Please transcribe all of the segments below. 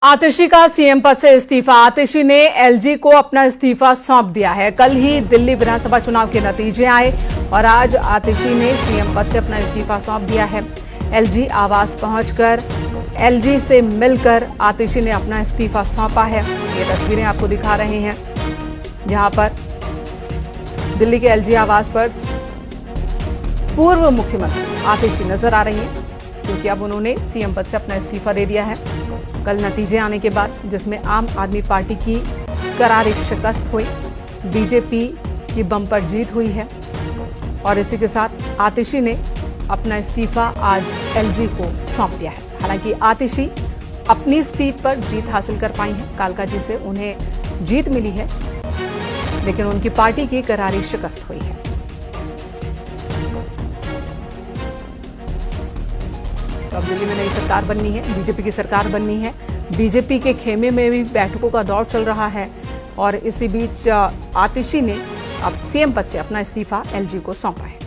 आतिशी का सीएम पद से इस्तीफा। आतिशी ने एलजी को अपना इस्तीफा सौंप दिया है। कल ही दिल्ली विधानसभा चुनाव के नतीजे आए और आज आतिशी ने सीएम पद से अपना इस्तीफा सौंप दिया है। एलजी आवास पहुंचकर एलजी से मिलकर आतिशी ने अपना इस्तीफा सौंपा है। ये तस्वीरें आपको दिखा रहे हैं, जहां पर दिल्ली के एलजी आवास पर पूर्व मुख्यमंत्री आतिशी नजर आ रही है, क्योंकि अब उन्होंने सीएम पद से अपना इस्तीफा दे दिया है। कल नतीजे आने के बाद, जिसमें आम आदमी पार्टी की करारी शिकस्त हुई, बीजेपी की बम्पर जीत हुई है और इसी के साथ आतिशी ने अपना इस्तीफा आज एलजी को सौंप दिया है। हालांकि आतिशी अपनी सीट पर जीत हासिल कर पाई हैं। कालकाजी से उन्हें जीत मिली है, लेकिन उनकी पार्टी की करारी शिकस्त हुई है। तो अब दिल्ली में नई सरकार बननी है, बीजेपी की सरकार बननी है। बीजेपी के खेमे में भी बैठकों का दौर चल रहा है और इसी बीच आतिशी ने अब सीएम पद से अपना इस्तीफा एलजी को सौंपा है।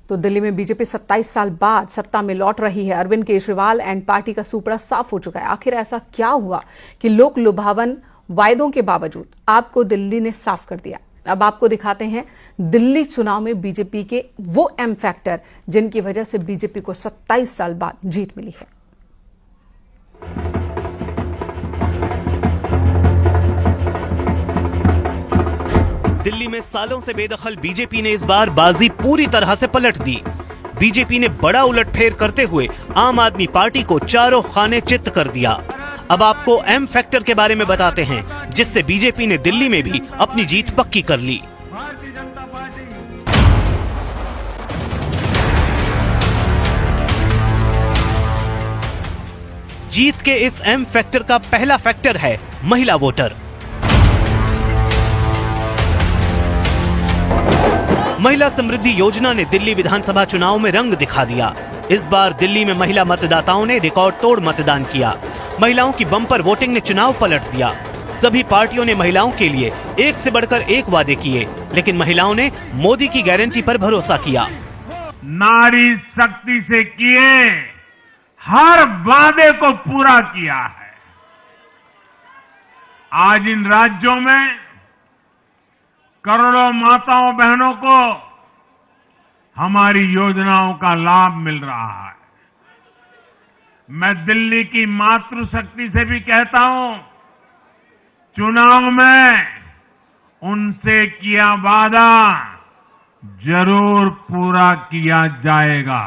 तो दिल्ली में बीजेपी 27 साल बाद सत्ता में लौट रही है। अरविंद केजरीवाल एंड पार्टी का सुपड़ा साफ हो चुका है। आखिर ऐसा क्या हुआ कि लोक लुभावन वायदों के बावजूद आपको दिल्ली ने साफ कर दिया। अब आपको दिखाते हैं दिल्ली चुनाव में बीजेपी के वो एम फैक्टर जिनकी वजह से बीजेपी को 27 साल बाद जीत मिली है। दिल्ली में सालों से बेदखल बीजेपी ने इस बार बाजी पूरी तरह से पलट दी। बीजेपी ने बड़ा उलटफेर करते हुए आम आदमी पार्टी को चारों खाने चित्त कर दिया। अब आपको एम फैक्टर के बारे में बताते हैं, जिससे बीजेपी ने दिल्ली में भी अपनी जीत पक्की कर ली। जीत के इस एम फैक्टर का पहला फैक्टर है महिला वोटर। महिला समृद्धि योजना ने दिल्ली विधानसभा चुनाव में रंग दिखा दिया। इस बार दिल्ली में महिला मतदाताओं ने रिकॉर्ड तोड़ मतदान किया। महिलाओं की बम्पर वोटिंग ने चुनाव पलट दिया। सभी पार्टियों ने महिलाओं के लिए एक से बढ़कर एक वादे किए, लेकिन महिलाओं ने मोदी की गारंटी पर भरोसा किया। नारी शक्ति से किए हर वादे को पूरा किया है। आज इन राज्यों में करोड़ों माताओं बहनों को हमारी योजनाओं का लाभ मिल रहा है। मैं दिल्ली की मातृशक्ति से भी कहता हूं, चुनाव में उनसे किया वादा जरूर पूरा किया जाएगा।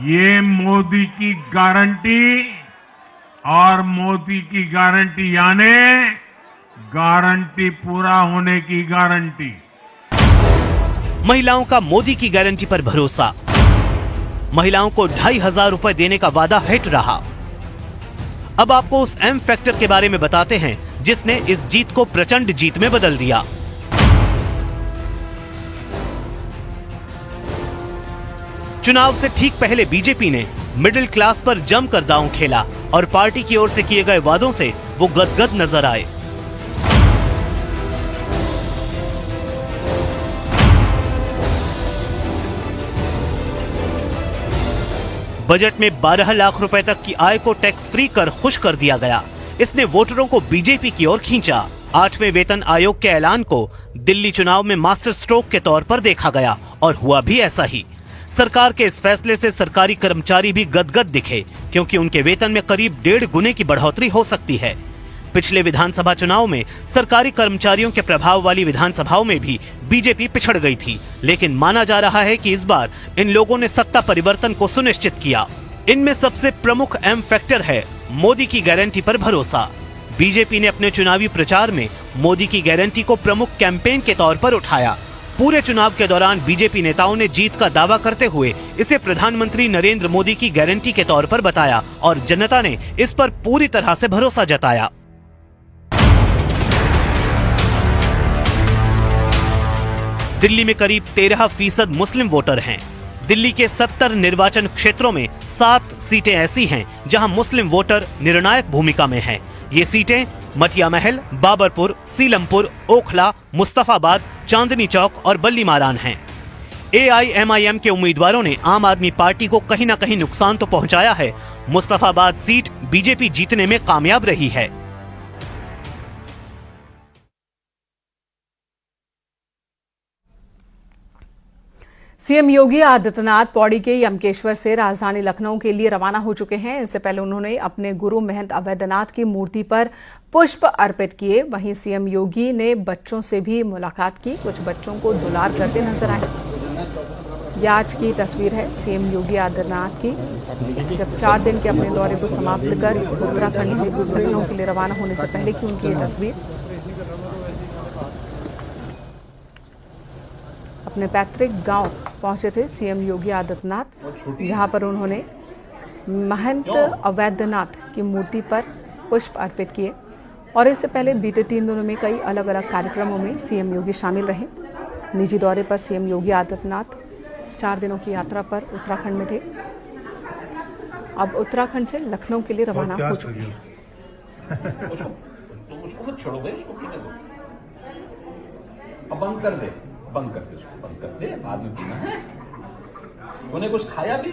ये मोदी की गारंटी और मोदी की गारंटी यानी गारंटी पूरा होने की गारंटी। महिलाओं का मोदी की गारंटी पर भरोसा। महिलाओं को 2500 रुपए देने का वादा हिट रहा। अब आपको उस एम फैक्टर के बारे में बताते हैं, जिसने इस जीत को प्रचंड जीत में बदल दिया। चुनाव से ठीक पहले बीजेपी ने मिडिल क्लास पर जमकर दांव खेला और पार्टी की ओर से किए गए वादों से वो गदगद नजर आए। बजट में 12 लाख रुपए तक की आय को टैक्स फ्री कर खुश कर दिया गया। इसने वोटरों को बीजेपी की ओर खींचा। 8वें वेतन आयोग के ऐलान को दिल्ली चुनाव में मास्टर स्ट्रोक के तौर पर देखा गया और हुआ भी ऐसा ही। सरकार के इस फैसले से सरकारी कर्मचारी भी गदगद दिखे, क्योंकि उनके वेतन में करीब 1.5 गुने की बढ़ोतरी हो सकती है। पिछले विधानसभा चुनाव में सरकारी कर्मचारियों के प्रभाव वाली विधानसभाओं में भी बीजेपी पिछड़ गई थी, लेकिन माना जा रहा है कि इस बार इन लोगों ने सत्ता परिवर्तन को सुनिश्चित किया। इनमें सबसे प्रमुख एम फैक्टर है मोदी की गारंटी पर भरोसा। बीजेपी ने अपने चुनावी प्रचार में मोदी की गारंटी को प्रमुख कैंपेन के तौर पर उठाया। पूरे चुनाव के दौरान बीजेपी नेताओं ने जीत का दावा करते हुए इसे प्रधानमंत्री नरेंद्र मोदी की गारंटी के तौर पर बताया और जनता ने इस पर पूरी तरह से भरोसा जताया। दिल्ली में करीब 13% मुस्लिम वोटर हैं। दिल्ली के 70 निर्वाचन क्षेत्रों में 7 सीटें ऐसी हैं जहां मुस्लिम वोटर निर्णायक भूमिका में हैं। ये सीटें मटिया महल, बाबरपुर, सीलमपुर, ओखला, मुस्तफाबाद, चांदनी चौक और बल्ली मारान हैं। AIMIM के उम्मीदवारों ने आम आदमी पार्टी को कहीं न कहीं नुकसान तो पहुंचाया है। मुस्तफाबाद सीट बीजेपी जीतने में कामयाब रही है। सीएम योगी आदित्यनाथ पौड़ी के यमकेश्वर से राजधानी लखनऊ के लिए रवाना हो चुके हैं। इससे पहले उन्होंने अपने गुरु महंत अवैधनाथ की मूर्ति पर पुष्प अर्पित किए। वहीं सीएम योगी ने बच्चों से भी मुलाकात की, कुछ बच्चों को दुलार करते नजर आए। यह आज की तस्वीर है सीएम योगी आदित्यनाथ की, जब 4 दिन के अपने दौरे को समाप्त कर उत्तराखंड से लखनऊ के लिए रवाना होने से पहले की उनकी ये तस्वीर। अपने पैतृक गांव पहुंचे थे सीएम योगी आदित्यनाथ, जहां पर उन्होंने महंत अवैधनाथ की मूर्ति पर पुष्प अर्पित किए। और इससे पहले बीते 3 दिनों में कई अलग अलग कार्यक्रमों में सीएम योगी शामिल रहे। निजी दौरे पर सीएम योगी आदित्यनाथ 4 दिनों की यात्रा पर उत्तराखंड में थे। अब उत्तराखंड से लखनऊ के लिए रवाना हो चुके हैं। उसको मत छोड़ोगे, उसको पीने दो। अब बंद कर दे, बंद कर दे, उसको बंद कर दे। आदमी पीना है, उन्हें कुछ खाया भी।